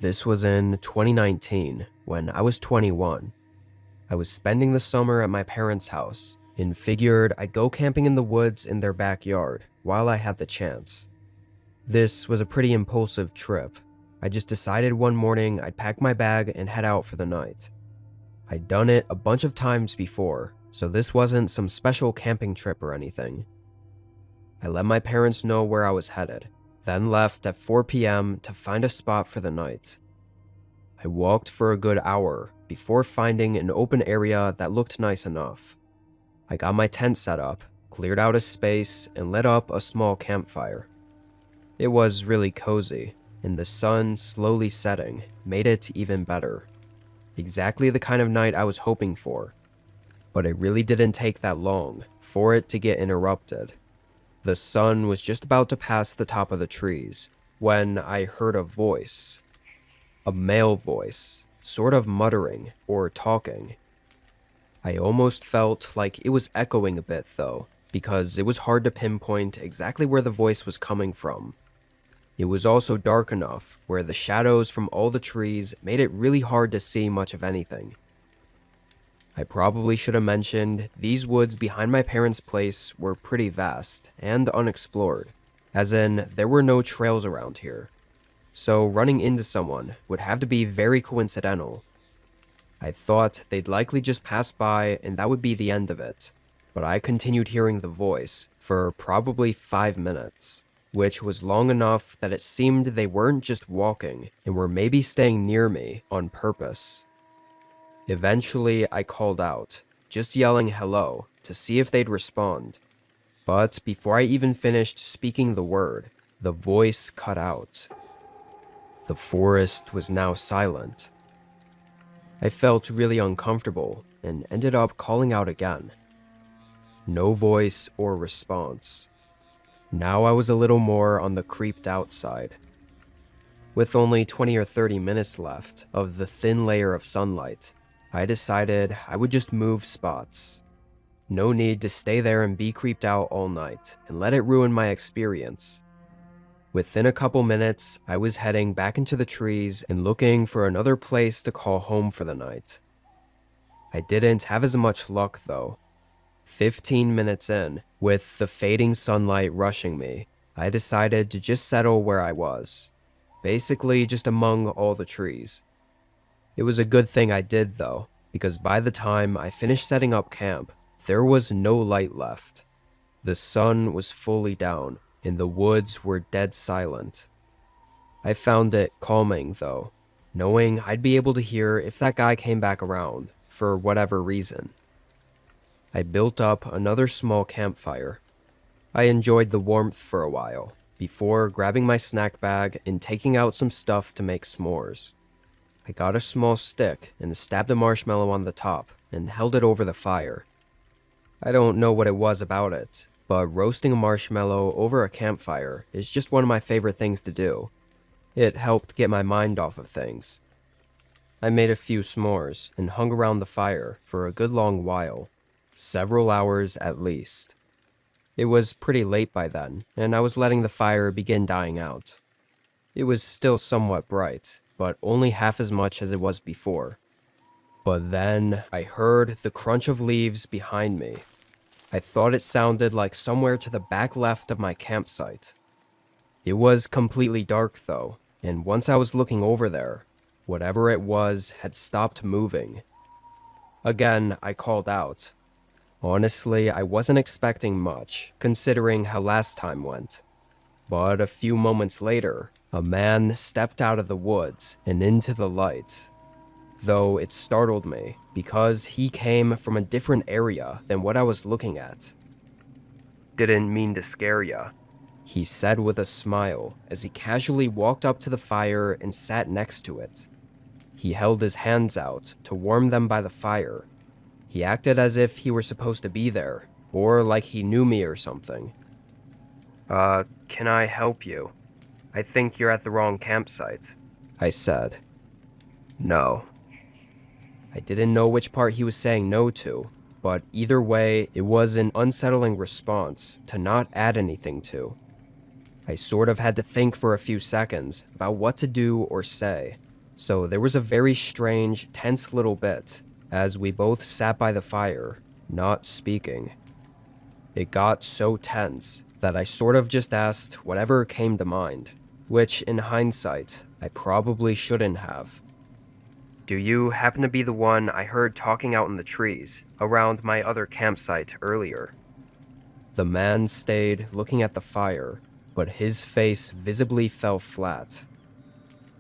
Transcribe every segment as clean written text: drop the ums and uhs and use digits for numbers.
This was in 2019 when I was 21. I was spending the summer at my parents' house and figured I'd go camping in the woods in their backyard while I had the chance. This was a pretty impulsive trip. I just decided one morning I'd pack my bag and head out for the night. I'd done it a bunch of times before, so this wasn't some special camping trip or anything. I let my parents know where I was headed, then left at 4 p.m. to find a spot for the night. I walked for a good hour before finding an open area that looked nice enough. I got my tent set up, cleared out a space, and lit up a small campfire. It was really cozy, and the sun slowly setting made it even better. Exactly the kind of night I was hoping for. But it really didn't take that long for it to get interrupted. The sun was just about to pass the top of the trees when I heard a voice. A male voice, sort of muttering or talking. I almost felt like it was echoing a bit though, because it was hard to pinpoint exactly where the voice was coming from. It was also dark enough where the shadows from all the trees made it really hard to see much of anything. I probably should have mentioned these woods behind my parents' place were pretty vast and unexplored, as in there were no trails around here. So running into someone would have to be very coincidental. I thought they'd likely just pass by and that would be the end of it, but I continued hearing the voice for probably 5 minutes, which was long enough that it seemed they weren't just walking and were maybe staying near me on purpose. Eventually, I called out, just yelling hello to see if they'd respond. But before I even finished speaking the word, the voice cut out. The forest was now silent. I felt really uncomfortable and ended up calling out again. No voice or response. Now I was a little more on the creeped out side. With only 20 or 30 minutes left of the thin layer of sunlight, I decided I would just move spots. No need to stay there and be creeped out all night and let it ruin my experience. Within a couple minutes, I was heading back into the trees and looking for another place to call home for the night. I didn't have as much luck though. 15 minutes in, with the fading sunlight rushing me, I decided to just settle where I was. Basically just among all the trees. It was a good thing I did though, because by the time I finished setting up camp, there was no light left. The sun was fully down, and the woods were dead silent. I found it calming though, knowing I'd be able to hear if that guy came back around, for whatever reason. I built up another small campfire. I enjoyed the warmth for a while, before grabbing my snack bag and taking out some stuff to make s'mores. I got a small stick and stabbed a marshmallow on the top and held it over the fire. I don't know what it was about it, but roasting a marshmallow over a campfire is just one of my favorite things to do. It helped get my mind off of things. I made a few s'mores and hung around the fire for a good long while, several hours at least. It was pretty late by then, and I was letting the fire begin dying out. It was still somewhat bright, but only half as much as it was before. But then I heard the crunch of leaves behind me. I thought it sounded like somewhere to the back left of my campsite. It was completely dark though, and once I was looking over there, whatever it was had stopped moving. Again, I called out. Honestly, I wasn't expecting much, considering how last time went. But a few moments later, a man stepped out of the woods and into the light. Though it startled me, because he came from a different area than what I was looking at. "Didn't mean to scare ya," he said with a smile as he casually walked up to the fire and sat next to it. He held his hands out to warm them by the fire. He acted as if he were supposed to be there, or like he knew me or something. Can I help you? I think you're at the wrong campsite," I said. "No." I didn't know which part he was saying no to, but either way, it was an unsettling response to not add anything to. I sort of had to think for a few seconds about what to do or say. So there was a very strange, tense little bit as we both sat by the fire, not speaking. It got so tense that I sort of just asked whatever came to mind, which in hindsight, I probably shouldn't have. Do you happen to be the one I heard talking out in the trees around my other campsite earlier? The man stayed looking at the fire, but his face visibly fell flat.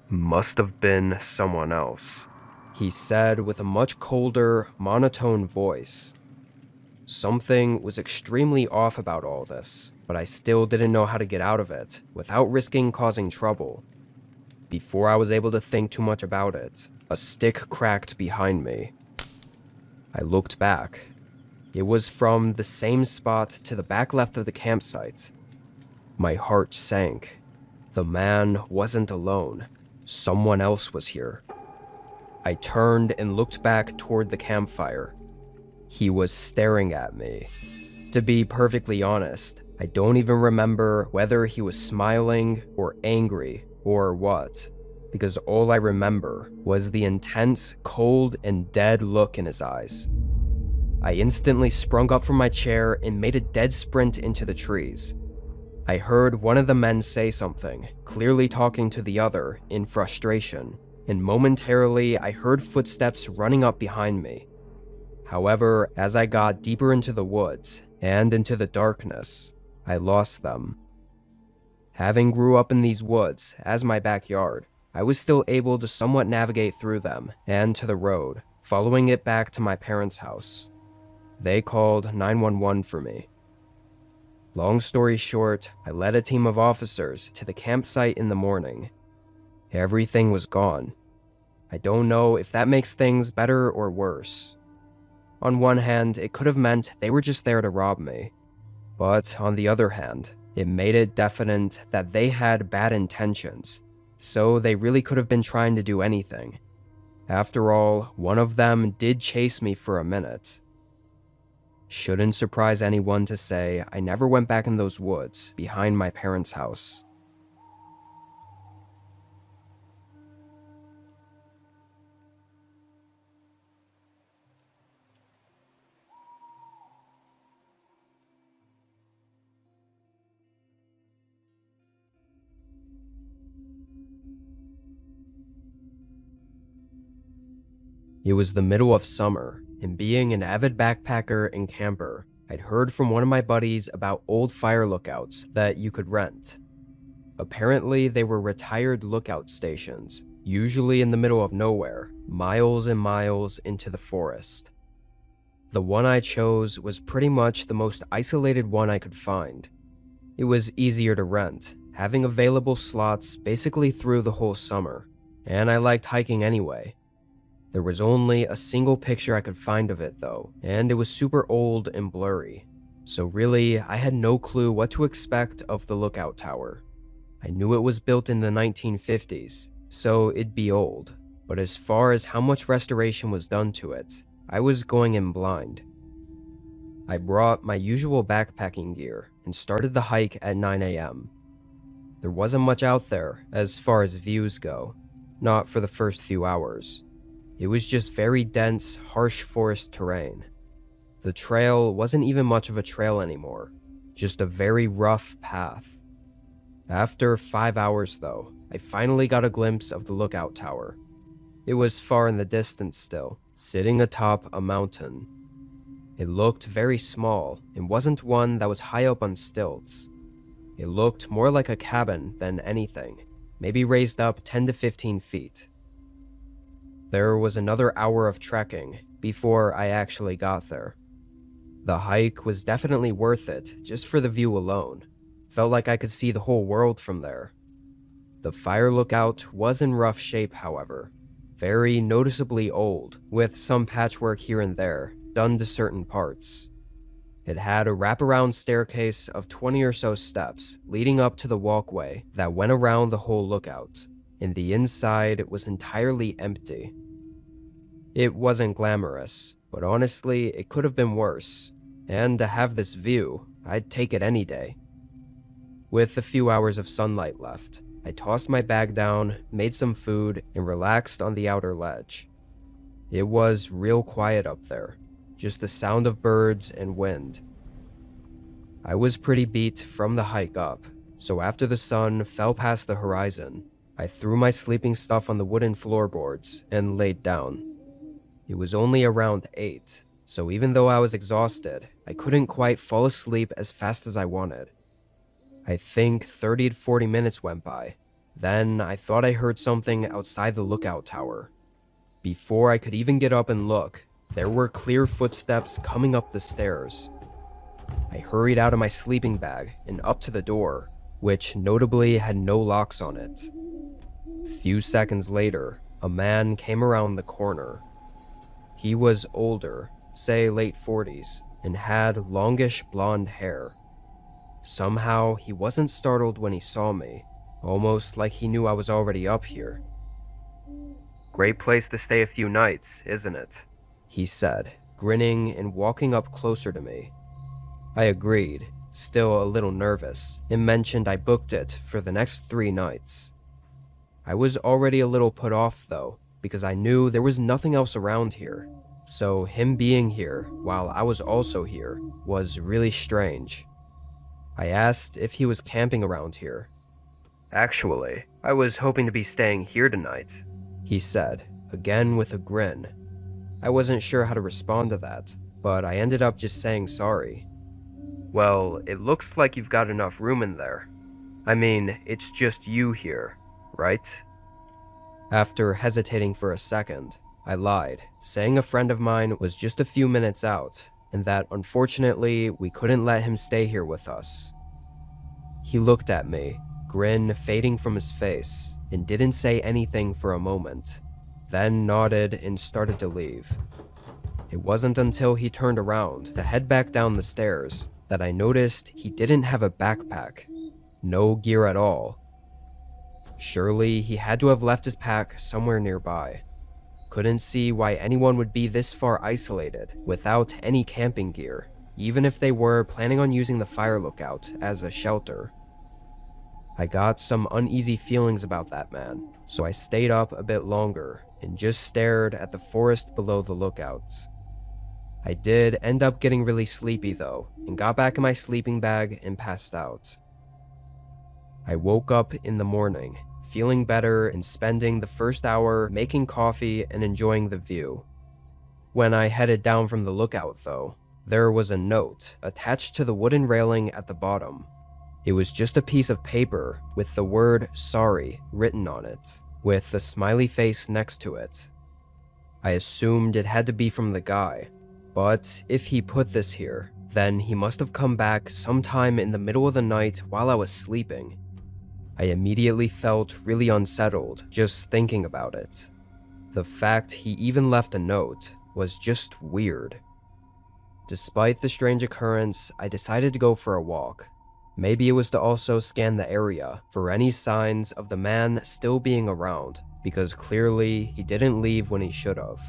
Must have been someone else, he said with a much colder, monotone voice. Something was extremely off about all this, but I still didn't know how to get out of it without risking causing trouble. Before I was able to think too much about it, a stick cracked behind me. I looked back. It was from the same spot to the back left of the campsite. My heart sank. The man wasn't alone. Someone else was here. I turned and looked back toward the campfire. He was staring at me. To be perfectly honest, I don't even remember whether he was smiling or angry or what, because all I remember was the intense, cold, and dead look in his eyes. I instantly sprung up from my chair and made a dead sprint into the trees. I heard one of the men say something, clearly talking to the other in frustration, and momentarily I heard footsteps running up behind me. However, as I got deeper into the woods and into the darkness, I lost them. Having grew up in these woods as my backyard, I was still able to somewhat navigate through them and to the road, following it back to my parents' house. They called 911 for me. Long story short, I led a team of officers to the campsite in the morning. Everything was gone. I don't know if that makes things better or worse. On one hand, it could have meant they were just there to rob me. But on the other hand, it made it definite that they had bad intentions, so they really could have been trying to do anything. After all, one of them did chase me for a minute. Shouldn't surprise anyone to say I never went back in those woods behind my parents' house. It was the middle of summer, and being an avid backpacker and camper, I'd heard from one of my buddies about old fire lookouts that you could rent. Apparently, they were retired lookout stations, usually in the middle of nowhere, miles and miles into the forest. The one I chose was pretty much the most isolated one I could find. It was easier to rent, having available slots basically through the whole summer, and I liked hiking anyway. There was only a single picture I could find of it though, and it was super old and blurry. So really, I had no clue what to expect of the lookout tower. I knew it was built in the 1950s, so it'd be old. But as far as how much restoration was done to it, I was going in blind. I brought my usual backpacking gear and started the hike at 9 a.m. There wasn't much out there as far as views go, not for the first few hours. It was just very dense, harsh forest terrain. The trail wasn't even much of a trail anymore, just a very rough path. After 5 hours though, I finally got a glimpse of the lookout tower. It was far in the distance still, sitting atop a mountain. It looked very small and wasn't one that was high up on stilts. It looked more like a cabin than anything, maybe raised up 10 to 15 feet. There was another hour of trekking before I actually got there. The hike was definitely worth it just for the view alone. Felt like I could see the whole world from there. The fire lookout was in rough shape, however. Very noticeably old, with some patchwork here and there done to certain parts. It had a wraparound staircase of 20 or so steps leading up to the walkway that went around the whole lookout, and the inside was entirely empty. It wasn't glamorous, but honestly, it could have been worse. And to have this view, I'd take it any day. With a few hours of sunlight left, I tossed my bag down, made some food, and relaxed on the outer ledge. It was real quiet up there, just the sound of birds and wind. I was pretty beat from the hike up, so after the sun fell past the horizon, I threw my sleeping stuff on the wooden floorboards and laid down. It was only around 8, so even though I was exhausted, I couldn't quite fall asleep as fast as I wanted. I think 30 to 40 minutes went by. Then I thought I heard something outside the lookout tower. Before I could even get up and look, there were clear footsteps coming up the stairs. I hurried out of my sleeping bag and up to the door, which notably had no locks on it. A few seconds later, a man came around the corner. He was older, say late 40s, and had longish blonde hair. Somehow, he wasn't startled when he saw me, almost like he knew I was already up here. "Great place to stay a few nights, isn't it?" he said, grinning and walking up closer to me. I agreed, still a little nervous, and mentioned I booked it for the next 3 nights. I was already a little put off though, because I knew there was nothing else around here, so him being here while I was also here was really strange. I asked if he was camping around here. "Actually, I was hoping to be staying here tonight," he said, again with a grin. I wasn't sure how to respond to that, but I ended up just saying sorry. "Well, it looks like you've got enough room in there. I mean, it's just you here, right?" After hesitating for a second, I lied, saying a friend of mine was just a few minutes out, and that unfortunately we couldn't let him stay here with us. He looked at me, grin fading from his face, and didn't say anything for a moment, then nodded and started to leave. It wasn't until he turned around to head back down the stairs that I noticed he didn't have a backpack, no gear at all. Surely he had to have left his pack somewhere nearby. Couldn't see why anyone would be this far isolated without any camping gear, even if they were planning on using the fire lookout as a shelter. I got some uneasy feelings about that man, so I stayed up a bit longer and just stared at the forest below the lookouts. I did end up getting really sleepy though, and got back in my sleeping bag and passed out. I woke up in the morning, feeling better and spending the first hour making coffee and enjoying the view. When I headed down from the lookout though, there was a note attached to the wooden railing at the bottom. It was just a piece of paper with the word "sorry" written on it, with a smiley face next to it. I assumed it had to be from the guy, but if he put this here, then he must have come back sometime in the middle of the night while I was sleeping. I immediately felt really unsettled just thinking about it. The fact he even left a note was just weird. Despite the strange occurrence, I decided to go for a walk. Maybe it was to also scan the area for any signs of the man still being around, because clearly he didn't leave when he should have.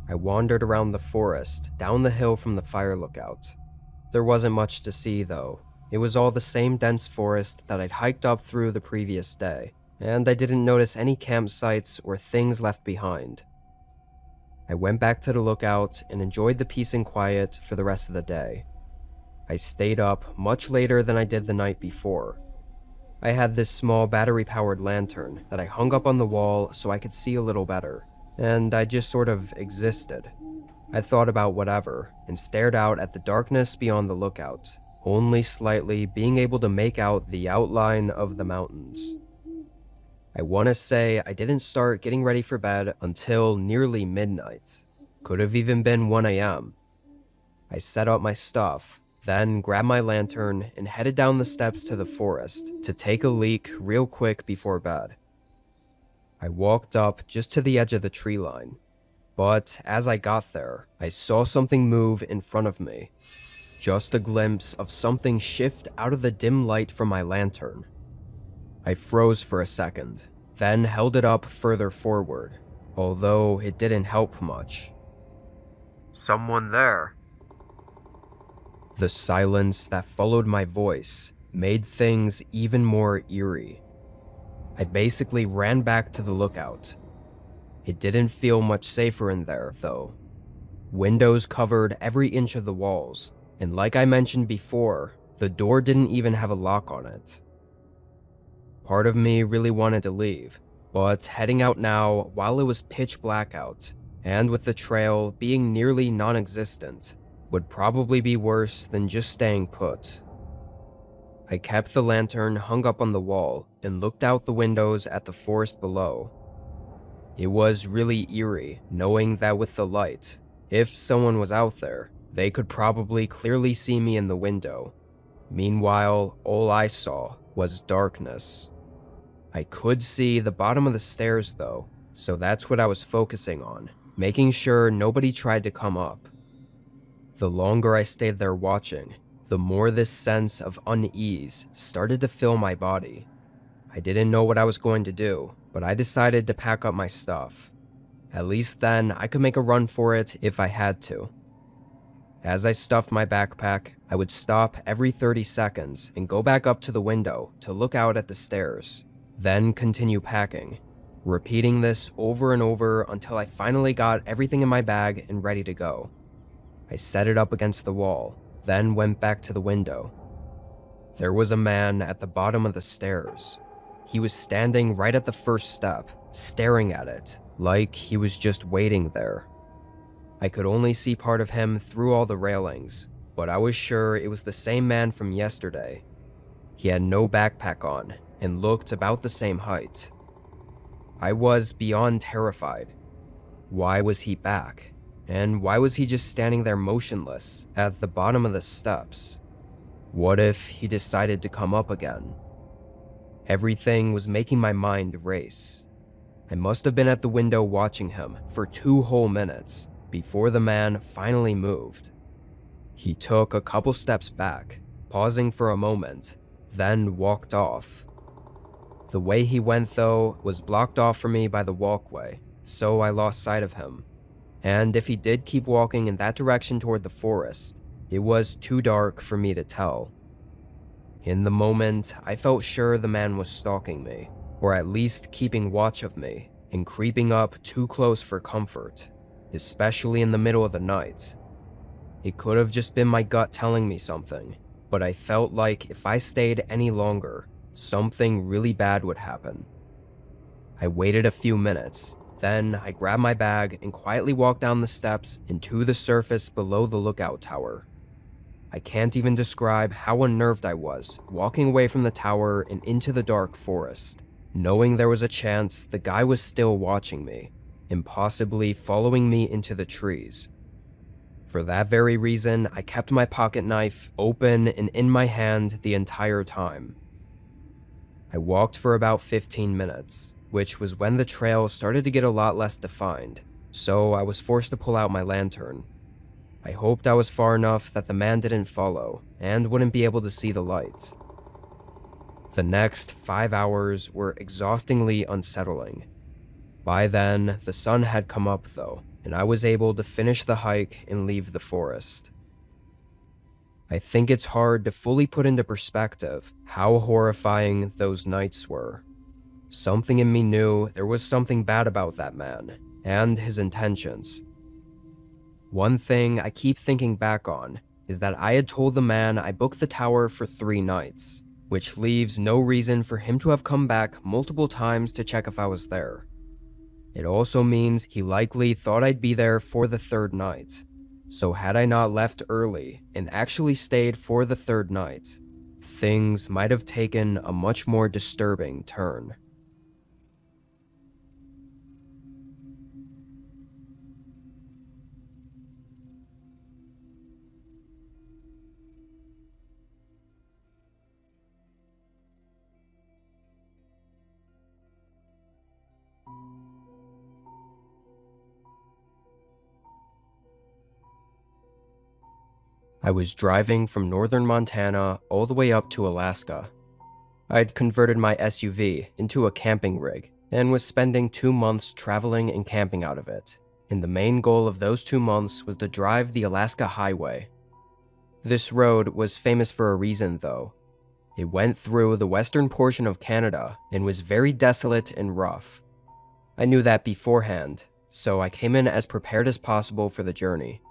I wandered around the forest, down the hill from the fire lookout. There wasn't much to see though. It was all the same dense forest that I'd hiked up through the previous day, and I didn't notice any campsites or things left behind. I went back to the lookout and enjoyed the peace and quiet for the rest of the day. I stayed up much later than I did the night before. I had this small battery-powered lantern that I hung up on the wall so I could see a little better, and I just sort of existed. I thought about whatever and stared out at the darkness beyond the lookout, only slightly being able to make out the outline of the mountains. I want to say I didn't start getting ready for bed until nearly midnight. Could have even been 1 a.m. I set up my stuff, then grabbed my lantern and headed down the steps to the forest to take a leak real quick before bed. I walked up just to the edge of the tree line, but as I got there, I saw something move in front of me. Just a glimpse of something shift out of the dim light from my lantern. I froze for a second, then held it up further forward, although it didn't help much. "Someone there." The silence that followed my voice made things even more eerie. I basically ran back to the lookout. It didn't feel much safer in there, though. Windows covered every inch of the walls, and like I mentioned before, the door didn't even have a lock on it. Part of me really wanted to leave, but heading out now while it was pitch black out, and with the trail being nearly non-existent, would probably be worse than just staying put. I kept the lantern hung up on the wall and looked out the windows at the forest below. It was really eerie knowing that with the light, if someone was out there, they could probably clearly see me in the window. Meanwhile, all I saw was darkness. I could see the bottom of the stairs though, so that's what I was focusing on, making sure nobody tried to come up. The longer I stayed there watching, the more this sense of unease started to fill my body. I didn't know what I was going to do, but I decided to pack up my stuff. At least then I could make a run for it if I had to. As I stuffed my backpack, I would stop every 30 seconds and go back up to the window to look out at the stairs, then continue packing, repeating this over and over until I finally got everything in my bag and ready to go. I set it up against the wall, then went back to the window. There was a man at the bottom of the stairs. He was standing right at the first step, staring at it, like he was just waiting there. I could only see part of him through all the railings, but I was sure it was the same man from yesterday. He had no backpack on and looked about the same height. I was beyond terrified. Why was he back? And why was he just standing there motionless at the bottom of the steps? What if he decided to come up again? Everything was making my mind race. I must have been at the window watching him for 2 whole minutes before the man finally moved. He took a couple steps back, pausing for a moment, then walked off. The way he went, though, was blocked off for me by the walkway, so I lost sight of him. And if he did keep walking in that direction toward the forest, it was too dark for me to tell. In the moment, I felt sure the man was stalking me, or at least keeping watch of me, and creeping up too close for comfort, especially in the middle of the night. It could have just been my gut telling me something, but I felt like if I stayed any longer, something really bad would happen. I waited a few minutes, then I grabbed my bag and quietly walked down the steps and to the surface below the lookout tower. I can't even describe how unnerved I was walking away from the tower and into the dark forest, knowing there was a chance the guy was still watching me and possibly following me into the trees. For that very reason, I kept my pocket knife open and in my hand the entire time. I walked for about 15 minutes, which was when the trail started to get a lot less defined, so I was forced to pull out my lantern. I hoped I was far enough that the man didn't follow and wouldn't be able to see the lights. The next 5 hours were exhaustingly unsettling. By then, the sun had come up though, and I was able to finish the hike and leave the forest. I think it's hard to fully put into perspective how horrifying those nights were. Something in me knew there was something bad about that man and his intentions. One thing I keep thinking back on is that I had told the man I booked the tower for 3 nights, which leaves no reason for him to have come back multiple times to check if I was there. It also means he likely thought I'd be there for the 3rd night. So had I not left early and actually stayed for the 3rd night, things might have taken a much more disturbing turn. I was driving from northern Montana all the way up to Alaska. I'd converted my SUV into a camping rig and was spending 2 months traveling and camping out of it, and the main goal of those 2 months was to drive the Alaska Highway. This road was famous for a reason though. It went through the western portion of Canada and was very desolate and rough. I knew that beforehand, so I came in as prepared as possible for the journey.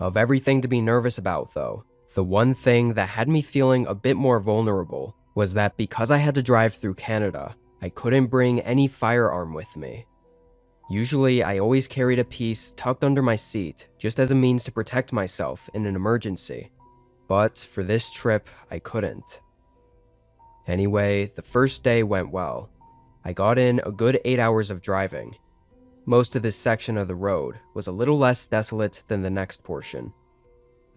Of everything to be nervous about, though, the one thing that had me feeling a bit more vulnerable was that because I had to drive through Canada, I couldn't bring any firearm with me. Usually, I always carried a piece tucked under my seat just as a means to protect myself in an emergency. But for this trip, I couldn't. Anyway, the first day went well. I got in a good 8 hours of driving. Most of this section of the road was a little less desolate than the next portion.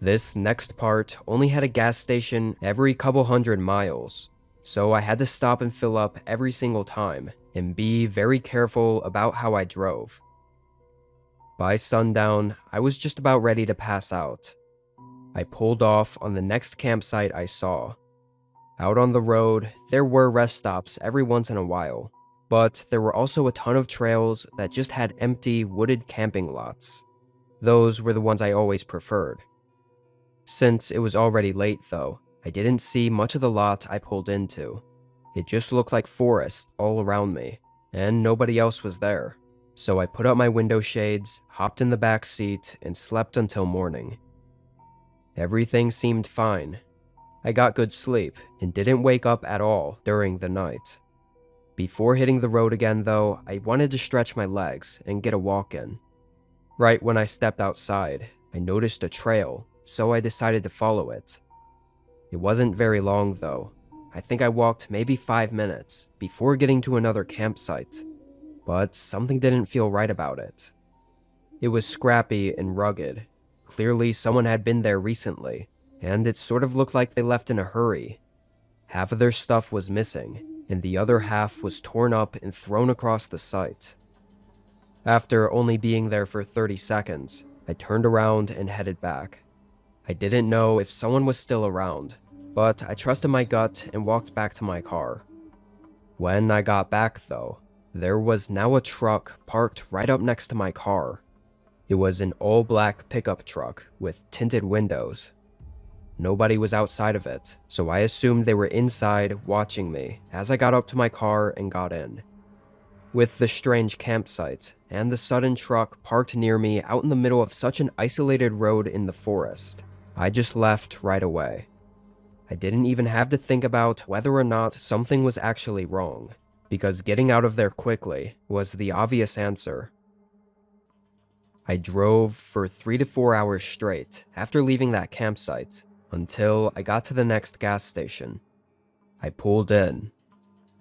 This next part only had a gas station every couple hundred miles, so I had to stop and fill up every single time and be very careful about how I drove. By sundown, I was just about ready to pass out. I pulled off on the next campsite I saw. Out on the road, there were rest stops every once in a while, but there were also a ton of trails that just had empty, wooded camping lots. Those were the ones I always preferred. Since it was already late, though, I didn't see much of the lot I pulled into. It just looked like forest all around me, and nobody else was there. So I put up my window shades, hopped in the back seat, and slept until morning. Everything seemed fine. I got good sleep and didn't wake up at all during the night. Before hitting the road again, though, I wanted to stretch my legs and get a walk in. Right when I stepped outside, I noticed a trail, so I decided to follow it. It wasn't very long, though. I think I walked maybe 5 minutes before getting to another campsite, but something didn't feel right about it. It was scrappy and rugged. Clearly someone had been there recently, and it sort of looked like they left in a hurry. Half of their stuff was missing, and the other half was torn up and thrown across the site. After only being there for 30 seconds, I turned around and headed back. I didn't know if someone was still around, but I trusted my gut and walked back to my car. When I got back, though, there was now a truck parked right up next to my car. It was an all-black pickup truck with tinted windows. Nobody was outside of it, so I assumed they were inside watching me as I got up to my car and got in. With the strange campsite and the sudden truck parked near me out in the middle of such an isolated road in the forest, I just left right away. I didn't even have to think about whether or not something was actually wrong, because getting out of there quickly was the obvious answer. I drove for 3 to 4 hours straight after leaving that campsite until I got to the next gas station. I pulled in.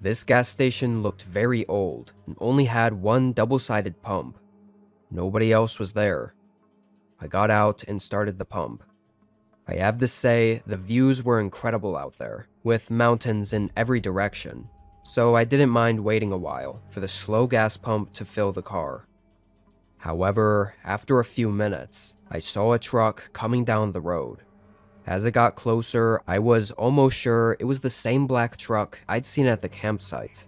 This gas station looked very old and only had one double-sided pump. Nobody else was there. I got out and started the pump. I have to say, the views were incredible out there, with mountains in every direction, so I didn't mind waiting a while for the slow gas pump to fill the car. However, after a few minutes, I saw a truck coming down the road. As it got closer, I was almost sure it was the same black truck I'd seen at the campsite.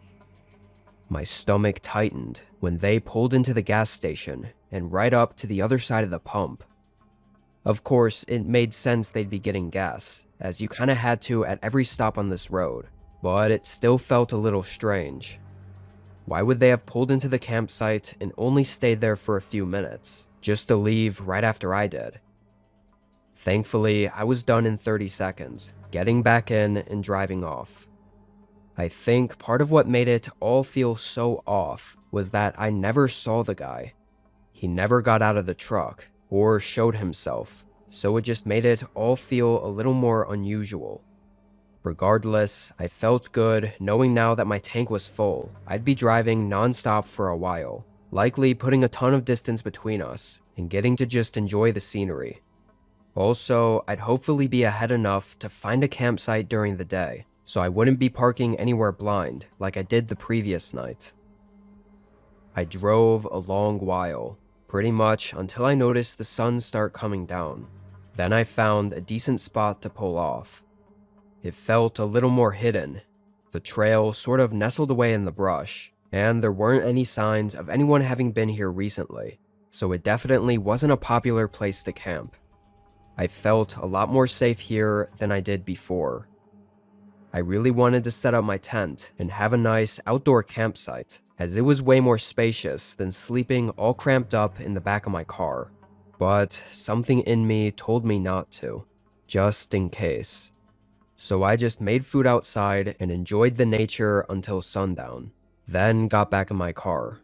My stomach tightened when they pulled into the gas station and right up to the other side of the pump. Of course, it made sense they'd be getting gas, as you kinda had to at every stop on this road, but it still felt a little strange. Why would they have pulled into the campsite and only stayed there for a few minutes, just to leave right after I did? Thankfully, I was done in 30 seconds, getting back in and driving off. I think part of what made it all feel so off was that I never saw the guy. He never got out of the truck or showed himself, so it just made it all feel a little more unusual. Regardless, I felt good knowing now that my tank was full. I'd be driving non-stop for a while, likely putting a ton of distance between us and getting to just enjoy the scenery. Also, I'd hopefully be ahead enough to find a campsite during the day, so I wouldn't be parking anywhere blind like I did the previous night. I drove a long while, pretty much until I noticed the sun start coming down. Then I found a decent spot to pull off. It felt a little more hidden. The trail sort of nestled away in the brush, and there weren't any signs of anyone having been here recently, so it definitely wasn't a popular place to camp. I felt a lot more safe here than I did before. I really wanted to set up my tent and have a nice outdoor campsite, as it was way more spacious than sleeping all cramped up in the back of my car. But something in me told me not to, just in case. So I just made food outside and enjoyed the nature until sundown, then got back in my car.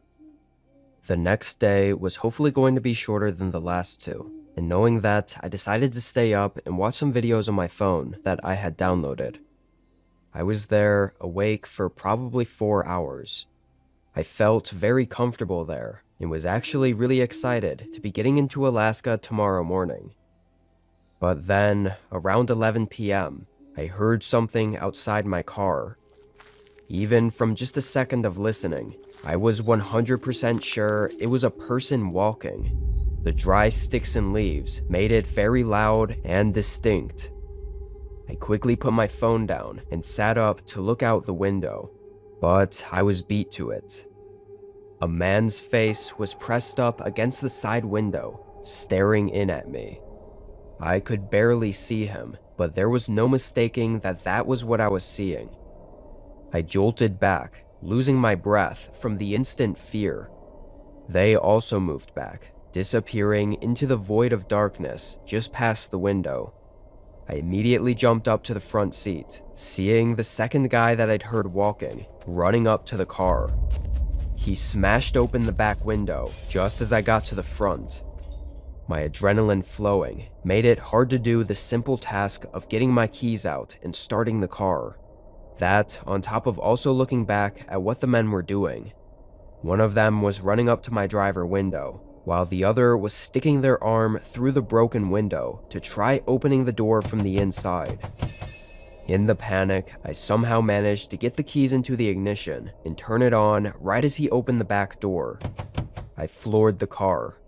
The next day was hopefully going to be shorter than the last two, and knowing that, I decided to stay up and watch some videos on my phone that I had downloaded. I was there, awake for probably 4 hours. I felt very comfortable there, and was actually really excited to be getting into Alaska tomorrow morning. But then, around 11 p.m., I heard something outside my car. Even from just a second of listening, I was 100% sure it was a person walking. The dry sticks and leaves made it very loud and distinct. I quickly put my phone down and sat up to look out the window, but I was beat to it. A man's face was pressed up against the side window, staring in at me. I could barely see him, but there was no mistaking that that was what I was seeing. I jolted back, losing my breath from the instant fear. They also moved back, disappearing into the void of darkness just past the window. I immediately jumped up to the front seat, seeing the second guy that I'd heard walking, running up to the car. He smashed open the back window just as I got to the front. My adrenaline flowing made it hard to do the simple task of getting my keys out and starting the car. That, on top of also looking back at what the men were doing. One of them was running up to my driver window, while the other was sticking their arm through the broken window to try opening the door from the inside. In the panic, I somehow managed to get the keys into the ignition and turn it on right as he opened the back door. I floored the car.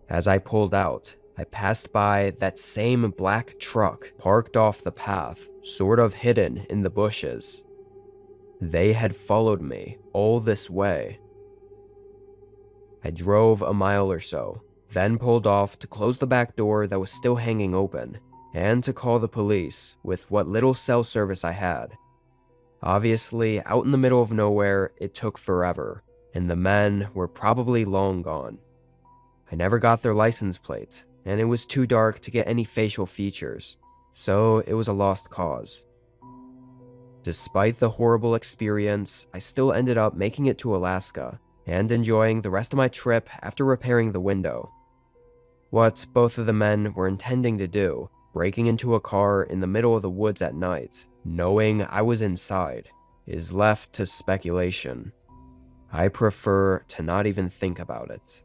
As I pulled out, I passed by that same black truck parked off the path, sort of hidden in the bushes. They had followed me all this way. I drove a mile or so, then pulled off to close the back door that was still hanging open, and to call the police with what little cell service I had. Obviously, out in the middle of nowhere, it took forever, and the men were probably long gone. I never got their license plates, and it was too dark to get any facial features, so it was a lost cause. Despite the horrible experience, I still ended up making it to Alaska, and enjoying the rest of my trip after repairing the window. What both of the men were intending to do, breaking into a car in the middle of the woods at night, knowing I was inside, is left to speculation. I prefer to not even think about it.